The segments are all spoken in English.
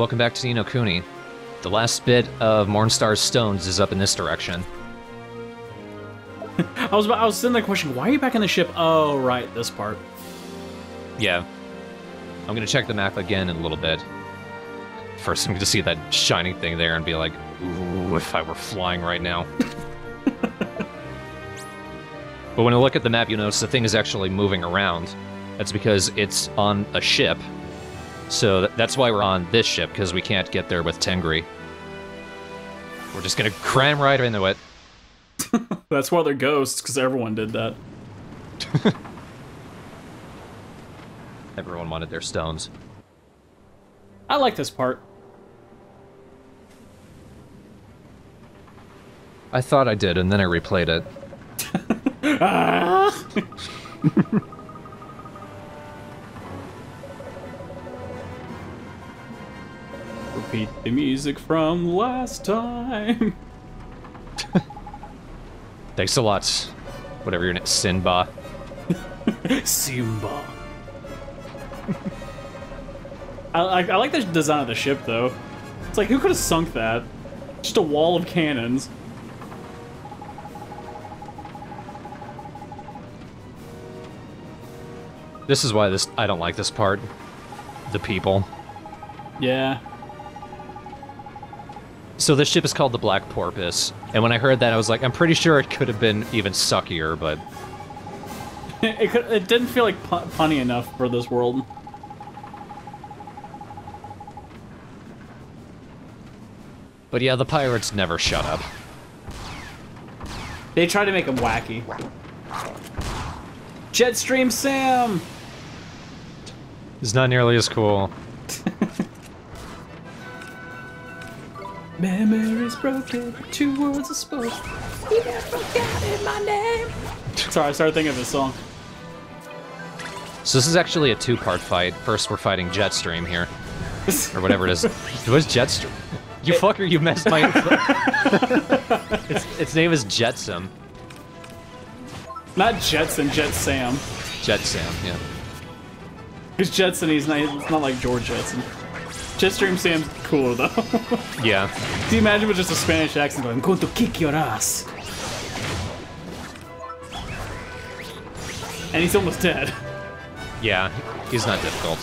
welcome back to Kuni. The last bit of Mornstar's stones is up in this direction. I was sitting there questioning, why are you back in the ship? Oh, right, this part. Yeah. I'm gonna check the map again in a little bit. First, I'm gonna see that shining thing there and be like, ooh, if I were flying right now. But when I look at the map, you notice the thing is actually moving around. That's because it's on a ship. So that's why we're on this ship, because we can't get there with Tengri. We're just gonna cram right into it. That's why they're ghosts, because everyone did that. Everyone wanted their stones. I like this part. I thought I did, and then I replayed it. Ah! Repeat the music from last time. Thanks a lot. Whatever your name, Sinba. Simba. I like the design of the ship, though. It's like, who could have sunk that? Just a wall of cannons. This is why I don't like this part. The people. Yeah. So this ship is called the Black Porpoise, and when I heard that, I was like, I'm pretty sure it could have been even suckier, but... It didn't feel like punny enough for this world. But yeah, the pirates never shut up. They tried to make him wacky. Jetstream Sam! It's not nearly as cool. Memories broken, 2 words are spoken. You never forgot my name. Sorry, I started thinking of this song. So this is actually a 2-part fight. First, we're fighting Jetstream here. Or whatever it is. What is Jetstream? You fucker, you messed my... its name is Jetsam. Not Jetson, Jet Sam. Jetsam, yeah. Because Jetson, he's not like George Jetson. Jetstream Sam's cooler, though. Yeah. Can you imagine with just a Spanish accent going, I'm going to kick your ass. And he's almost dead. Yeah, he's not difficult.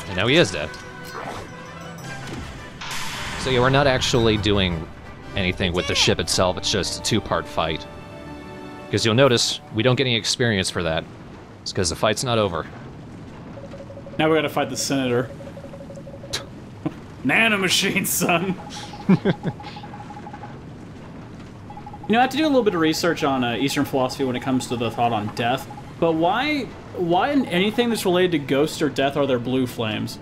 And now he is dead. So yeah, we're not actually doing anything with the ship itself, it's just a 2-part fight. Because you'll notice, we don't get any experience for that. It's because the fight's not over. Now we gotta fight the Senator. Nanomachine, son! You know, I have to do a little bit of research on Eastern philosophy when it comes to the thought on death. But why in anything that's related to ghosts or death are there blue flames?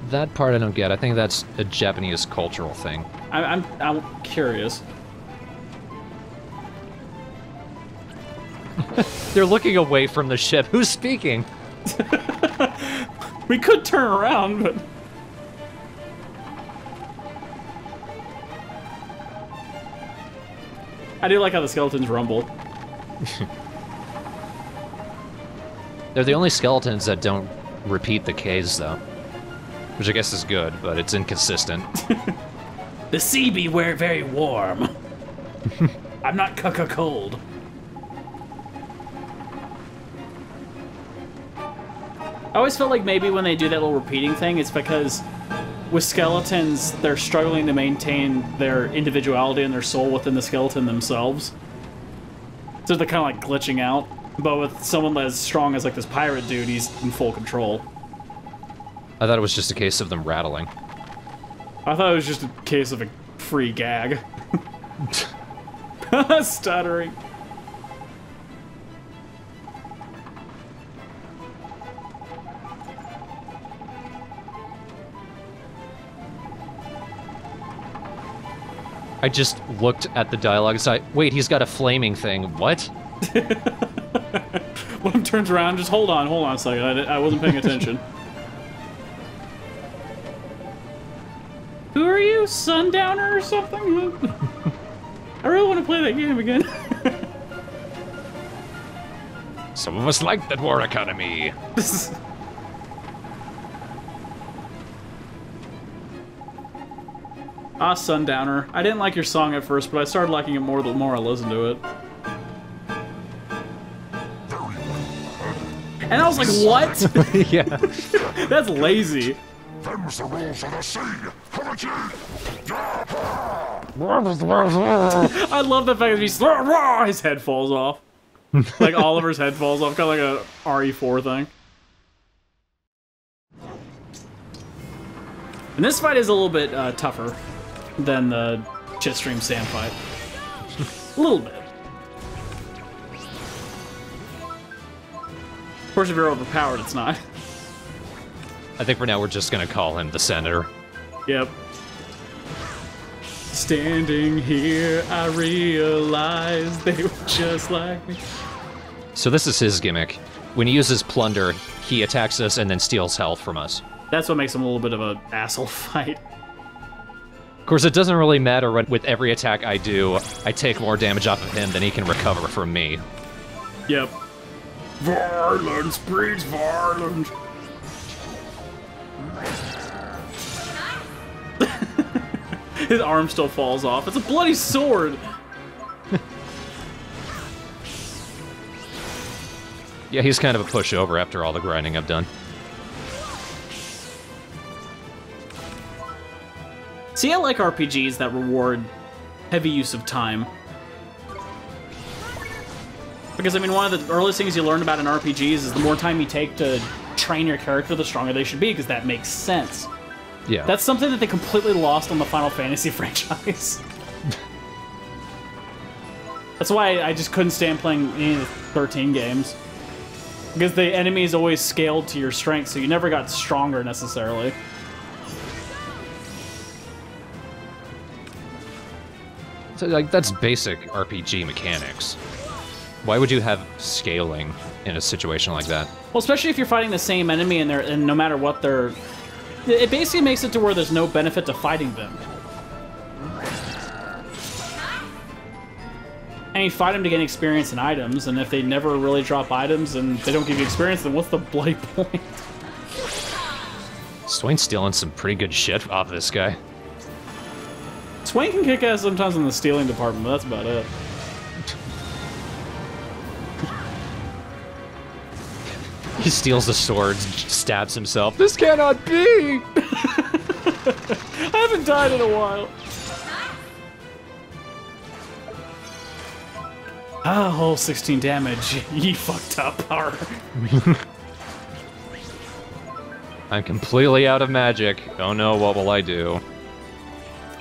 That part I don't get. I think that's a Japanese cultural thing. I'm curious. They're looking away from the ship. Who's speaking? We could turn around, but... I do like how the skeletons rumble. They're the only skeletons that don't repeat the Ks, though. Which I guess is good, but it's inconsistent. The sea be very warm. I'm not cold. I always felt like maybe when they do that little repeating thing, it's because with skeletons, they're struggling to maintain their individuality and their soul within the skeleton themselves. So they're kind of like glitching out. But with someone as strong as like this pirate dude, he's in full control. I thought it was just a case of them rattling. I thought it was just a case of a free gag. Stuttering. I just looked at the dialogue and said, wait, he's got a flaming thing. What? One of them turns around, just hold on a second. I wasn't paying attention. Who are you, Sundowner or something? I really want to play that game again. Some of us like that War Economy. Ah, Sundowner. I didn't like your song at first, but I started liking it more the more I listened to it. And I was like, what? Yeah. That's lazy. Them's the rules of the sea. I love the fact that his head falls off. Like Oliver's head falls off, kind of like a RE4 thing. And this fight is a little bit tougher than the Chitstream Sand fight. A little bit. Of course, if you're overpowered, it's not. I think for now we're just gonna call him the Senator. Yep. Standing here, I realize they were just like me. So this is his gimmick. When he uses Plunder, he attacks us and then steals health from us. That's what makes him a little bit of an asshole fight. Of course, it doesn't really matter when with every attack I do, I take more damage off of him than he can recover from me. Yep. Violence breeds violence. His arm still falls off. It's a bloody sword! Yeah, he's kind of a pushover after all the grinding I've done. See, I like RPGs that reward heavy use of time. Because, I mean, one of the earliest things you learn about in RPGs is the more time you take to train your character, the stronger they should be, because that makes sense. Yeah. That's something that they completely lost on the Final Fantasy franchise. That's why I just couldn't stand playing any of the 13 games. Because the enemies always scaled to your strength, so you never got stronger, necessarily. So, like, that's basic RPG mechanics. Why would you have scaling in a situation like that? Well, especially if you're fighting the same enemy and no matter what they're... It basically makes it to where there's no benefit to fighting them. And you fight them to gain experience and items, and if they never really drop items and they don't give you experience, then what's the bloody point? Swain's stealing some pretty good shit off this guy. Swain can kick ass sometimes in the stealing department, but that's about it. He steals the sword, stabs himself. This cannot be! I haven't died in a while. Ah, whole 16 damage. Ye fucked up, power. I'm completely out of magic. Oh no, what will I do?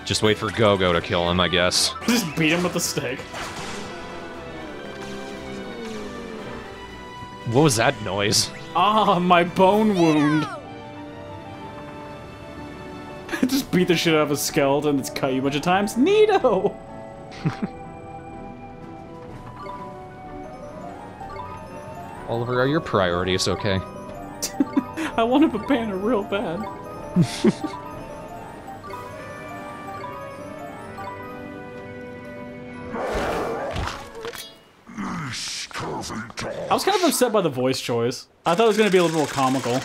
Just wait for Go-Go to kill him, I guess. Just beat him with the stick. What was that noise? Ah, my bone wound. Just beat the shit out of a skeleton that's cut you a bunch of times. Neato! Oliver, are your priorities okay? I want a banana real bad. I was kind of upset by the voice choice. I thought it was going to be a little more comical.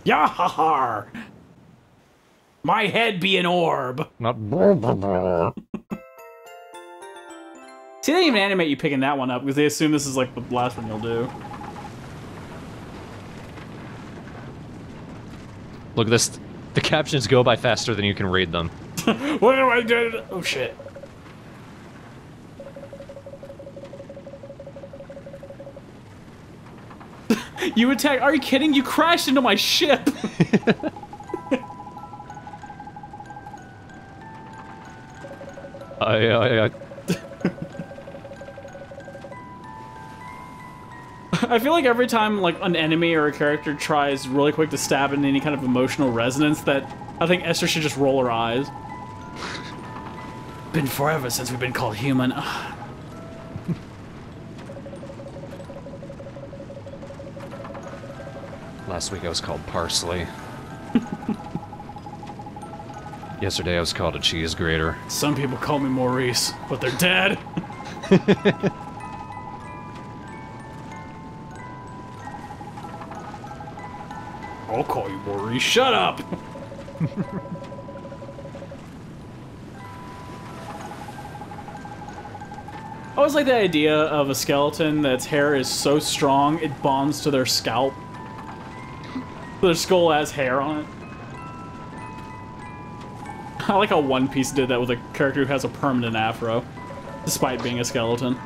Yahar! My head be an orb! Not. See, they didn't even animate you picking that one up because they assume this is like the last one you'll do. Look, this. The captions go by faster than you can read them. What do I do? Oh shit. You attack? Are you kidding? You crashed into my ship! I feel like every time like an enemy or a character tries really quick to stab in any kind of emotional resonance, that I think Esther should just roll her eyes. Been forever since we've been called human. Last week I was called Parsley. Yesterday I was called a cheese grater. Some people call me Maurice, but they're dead. I'll call you Maurice. Shut up! I always like the idea of a skeleton that's hair is so strong it bonds to their scalp. Their skull has hair on it. I like how One Piece did that with a character who has a permanent afro, despite being a skeleton.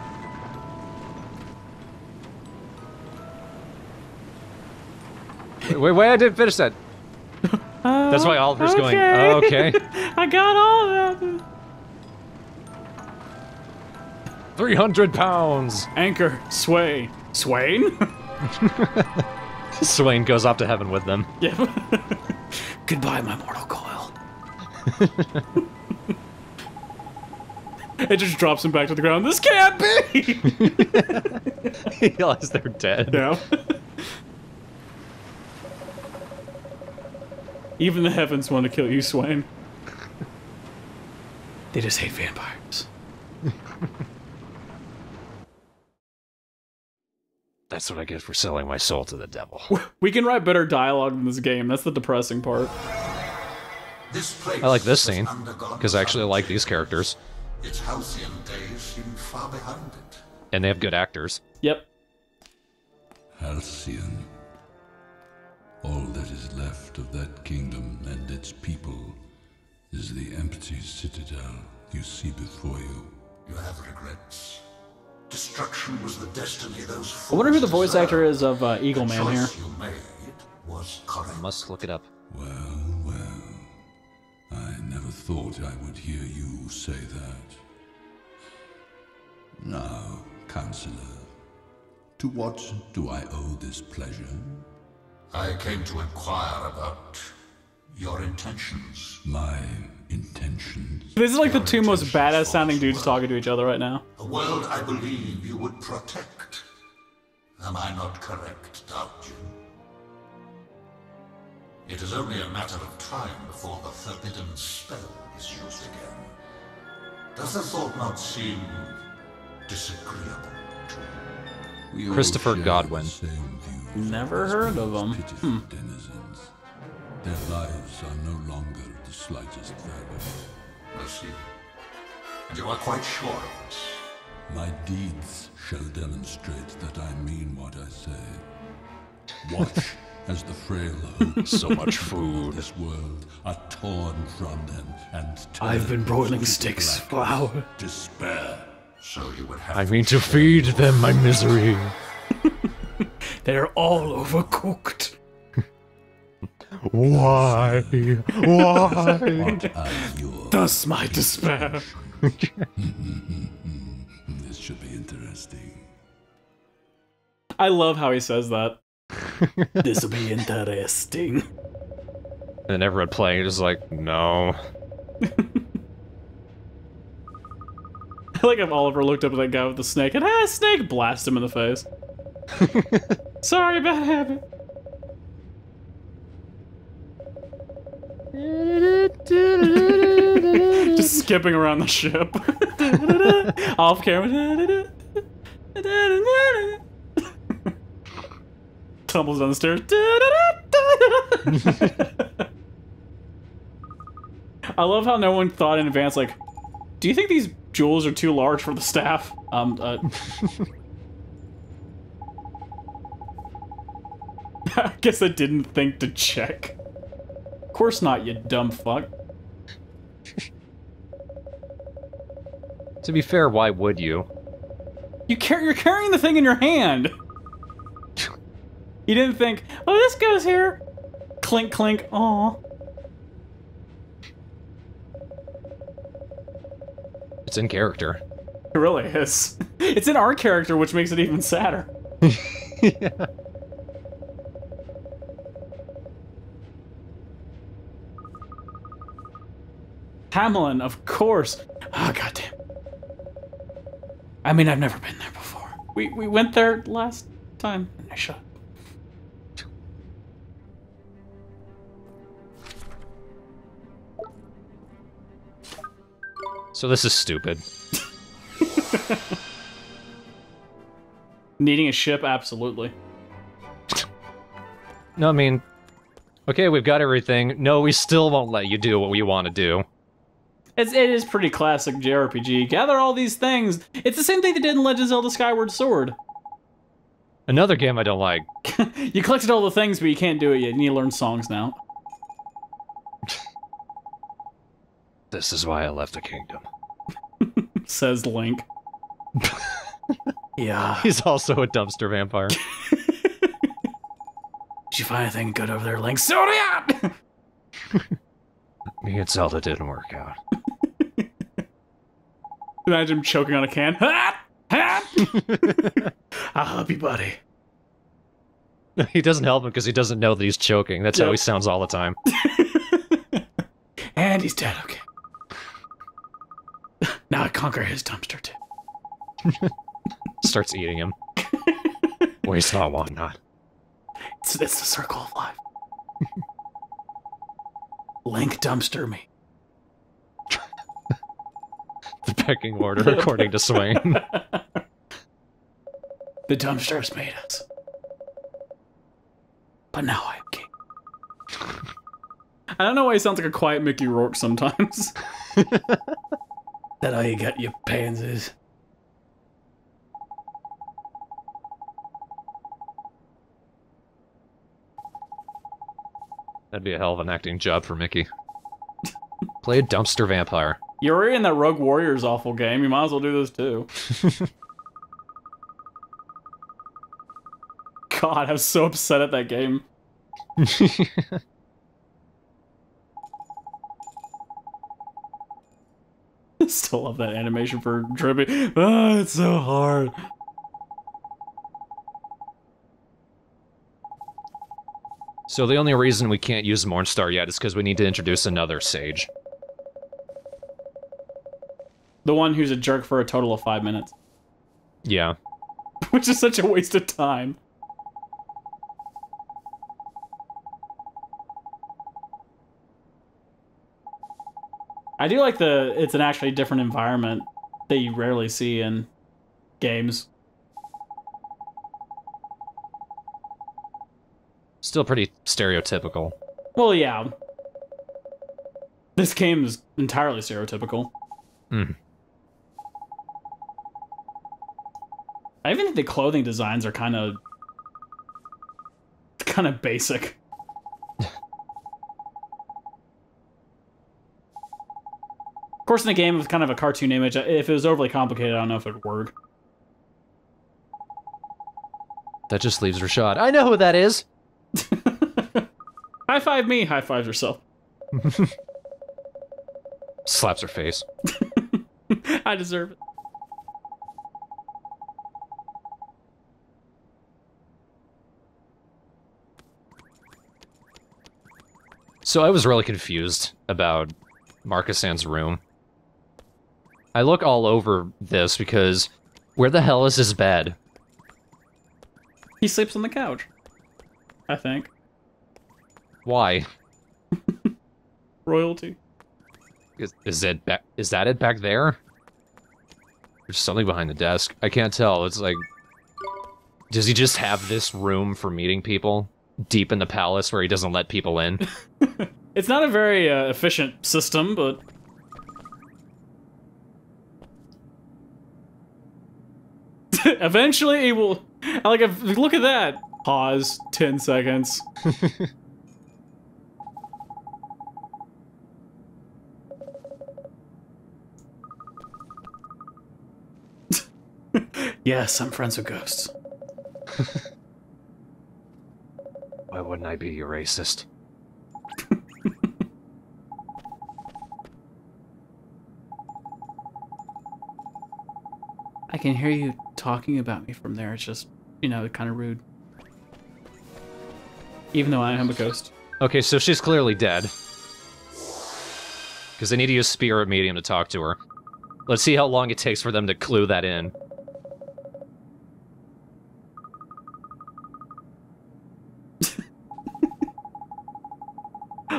Wait, I didn't finish that. That's why Oliver's going, oh, okay. I got all of that. 300 pounds! Anchor, sway. Swain? Swain goes off to heaven with them. Yeah. Goodbye, my mortal coil. It just drops him back to the ground. This can't be! He realizes they're dead. Yeah. Even the heavens want to kill you, Swain. They just hate vampires. That's what I get for selling my soul to the devil. We can write better dialogue in this game. That's the depressing part. I like this scene, because I actually like these characters. Its halcyon days seem far behind it. And they have good actors. Yep. Halcyon. All that is left of that kingdom and its people is the empty citadel you see before you. You have regrets. Destruction was the destiny those I wonder who the forces voice actor is of Eagle Man here. The choice you made was correct. I must look it up. Well, well. I never thought I would hear you say that. Now, Counselor, to what do I owe this pleasure? I came to inquire about your intentions. My intentions? This is like the two most badass sounding dudes talking to each other right now. A world I believe you would protect. Am I not correct, Doubtjin? It is only a matter of time before the forbidden spell is used again. Does the thought not seem disagreeable to you? We all Christopher share Godwin. the same views Never as heard those of him. pitiful denizens. Their lives are no longer the slightest value. I see. And you are quite sure of this? My deeds shall demonstrate that I mean what I say. Watch as the frail hopes So much of food. this world are torn from them and I've been turned broiling to sticks black for hours. despair. So you would have I mean to feed them my misery. They're all overcooked. Why? Why? What are your Thus my despair. This should be interesting. I love how he says that. This'll be interesting. And everyone playing is like, no. I like if Oliver looked up at that guy with the snake and snake, blast him in the face. Sorry, bad habit. Just skipping around the ship. Off camera. Tumbles down the stairs. I love how no one thought in advance, like, do you think these jewels are too large for the staff? I guess I didn't think to check. Of course not, you dumb fuck. To be fair, why would you? You're carrying the thing in your hand. You didn't think, oh, this goes here. Clink, clink, aw. It's in character. It really is. It's in our character, which makes it even sadder. Yeah. Hamelin, of course. Oh, goddamn. I mean, I've never been there before. We went there last time. I shut up. So this is stupid. Needing a ship? Absolutely. No, I mean, okay, we've got everything. No, we still won't let you do what we want to do. It is pretty classic JRPG. Gather all these things. It's the same thing they did in Legend of Zelda Skyward Sword. Another game I don't like. You collected all the things, but you can't do it yet. You need to learn songs now. This is why I left the kingdom. Says Link. Yeah. He's also a dumpster vampire. Did you find anything good over there, Link? So did Me and Zelda didn't work out. Imagine him choking on a can. I'll help you, buddy. He doesn't help him because he doesn't know that he's choking. That's how he sounds all the time. And he's dead, okay. Now I conquer his dumpster, too. Starts eating him. Waste not, want not. It's the circle of life. Link dumpster me. The pecking order, according to Swain. The dumpsters made us. But now I am king. I don't know why he sounds like a quiet Mickey Rourke sometimes. That all you got, you pansies. That'd be a hell of an acting job for Mickey. Play a dumpster vampire. You're already in that Rogue Warriors awful game. You might as well do this too. God, I was so upset at that game. Still love that animation for dripping. Oh, it's so hard. So the only reason we can't use Mornstar yet is because we need to introduce another sage. The one who's a jerk for a total of 5 minutes. Yeah. Which is such a waste of time. I do like it's an actually different environment that you rarely see in games. Still pretty stereotypical. Well, yeah. This game is entirely stereotypical. Hmm. I even think the clothing designs are kind of basic. Of course, in the game, with kind of a cartoon image, if it was overly complicated, I don't know if it would work. That just leaves Rashad. I know who that is! High five me, high five yourself. Slaps her face. I deserve it. So I was really confused about Marcus-san's room. I look all over this because where the hell is his bed? He sleeps on the couch, I think. Why? Royalty. Is that it back there? There's something behind the desk. I can't tell. It's like, does he just have this room for meeting people deep in the palace where he doesn't let people in? It's not a very efficient system, but eventually he will. Look at that. Pause. 10 seconds. Yes, I'm friends with ghosts. Why wouldn't I be a racist? I can hear you talking about me from there. It's just, you know, kind of rude. Even though I am a ghost. Okay, so she's clearly dead. Because they need to use Spirit Medium to talk to her. Let's see how long it takes for them to clue that in.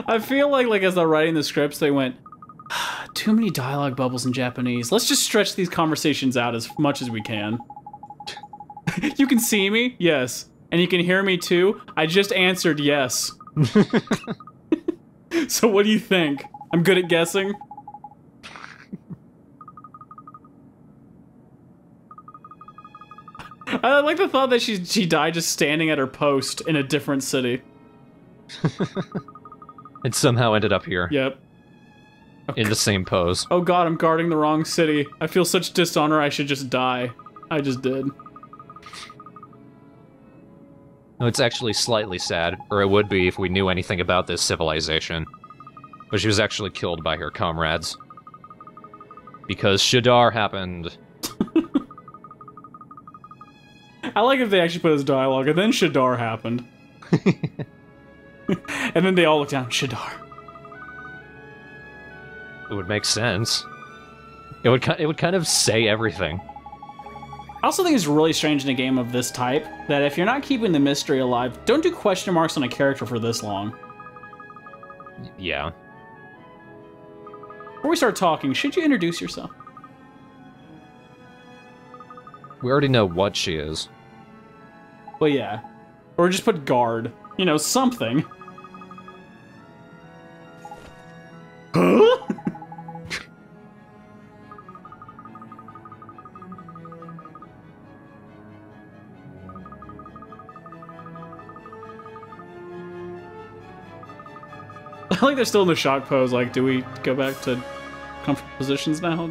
I feel like as they're writing the scripts, they went, too many dialogue bubbles in Japanese. Let's just stretch these conversations out as much as we can. You can see me? Yes. And you can hear me too? I just answered yes. So what do you think? I'm good at guessing? I like the thought that she died just standing at her post in a different city. And somehow ended up here. Yep. In the same pose. Oh god, I'm guarding the wrong city. I feel such dishonor I should just die. I just did. No, it's actually slightly sad, or it would be if we knew anything about this civilization. But she was actually killed by her comrades. Because Shadar happened. I like if they actually put his dialogue, and then Shadar happened. And then they all look down, Shadar. It would make sense. It would kind of say everything. I also think it's really strange in a game of this type that if you're not keeping the mystery alive, don't do question marks on a character for this long. Yeah. Before we start talking, should you introduce yourself? We already know what she is. Well, yeah. Or just put guard. You know, something. Huh? I like they're still in the shock pose, like, do we go back to comfortable positions now?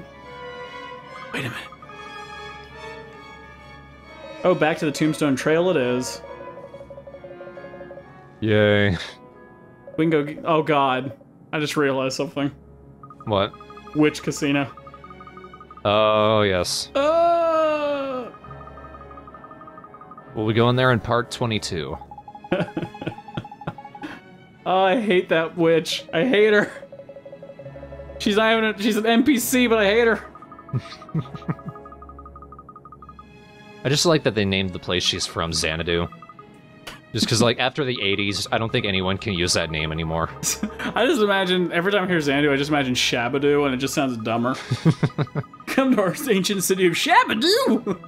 Wait a minute. Oh, back to the Tombstone Trail it is. Yay. We can go... Oh, God. I just realized something. What? Which casino? Oh, yes. We'll be going there in part 22. Oh, I hate that witch. I hate her. She's not even she's an NPC, but I hate her. I just like that they named the place she's from Xanadu. Just because, like, after the 80s, I don't think anyone can use that name anymore. I just imagine, every time I hear Xanadu, I just imagine Shabadoo, and it just sounds dumber. Come to our ancient city of Shabadoo!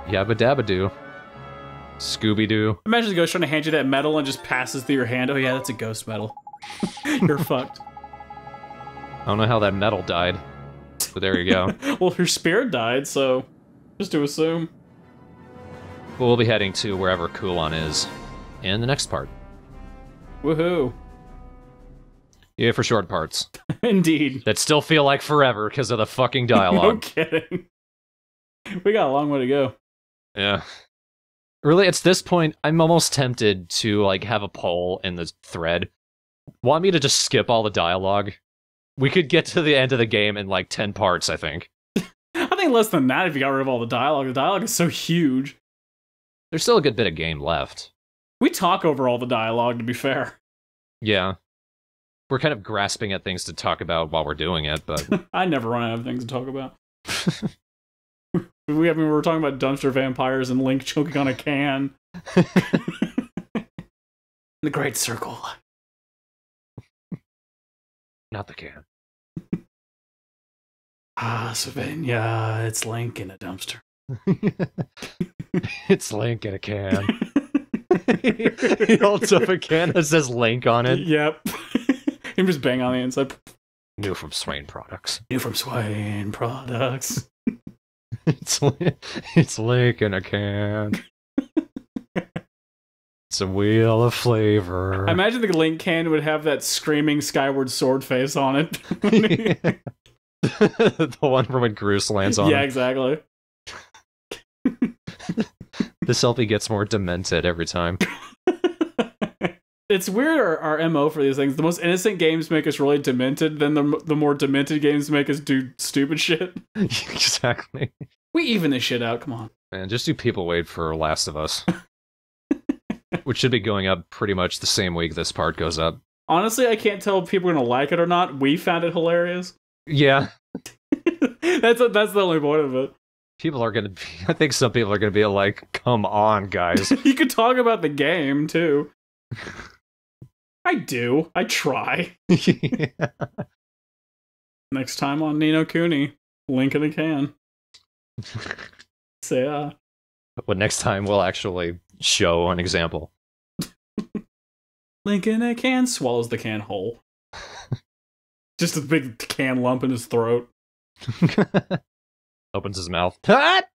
Yabba dabba doo. Scooby Doo. Imagine the ghost trying to hand you that medal and just passes through your hand. Oh yeah, that's a ghost medal. You're fucked. I don't know how that medal died, but there you go. Well, her spirit died, so just to assume. We'll be heading to wherever Kulon is in the next part. Woohoo. Yeah, for short parts. Indeed. That still feel like forever because of the fucking No dialogue. kidding. We got a long way to go. Yeah. Really, at this point, I'm almost tempted to, like, have a poll in the thread. Want me to just skip all the dialogue? We could get to the end of the game in, like, 10 parts, I think. I think less than that if you got rid of all the dialogue. The dialogue is so huge. There's still a good bit of game left. We talk over all the dialogue, to be fair. Yeah. We're kind of grasping at things to talk about while we're doing it, but... I never run out of things to talk about. We were talking about dumpster vampires and Link choking on a can. The Great Circle. Not the can. Ah, Sylvania, it's Link in a dumpster. It's Link in a can. He holds up a can that says Link on it. Yep. Him just bang on the inside. New from Swain Products. New from Swain Products. It's Link in a can. It's a wheel of flavor. I imagine the Link can would have that screaming Skyward Sword face on it. The one from when Groose lands on Yeah, it. exactly. The selfie gets more demented every time. It's weird our MO for these things. The most innocent games make us really demented, then the more demented games make us do stupid shit. Exactly. We even this shit out, come on. Man, just do People Wait for Last of Us. Which should be going up pretty much the same week this part goes up. Honestly, I can't tell if people are gonna like it or not. We found it hilarious. Yeah. That's the only point of it. People are gonna be... I think some people are gonna be like, come on, guys. You could talk about the game, too. I do. I try. Yeah. Next time on Nino Kuni, Link in a can. Say, But next time we'll actually show an example. Link in a can swallows the can whole. Just a big can lump in his throat. Opens his mouth. What?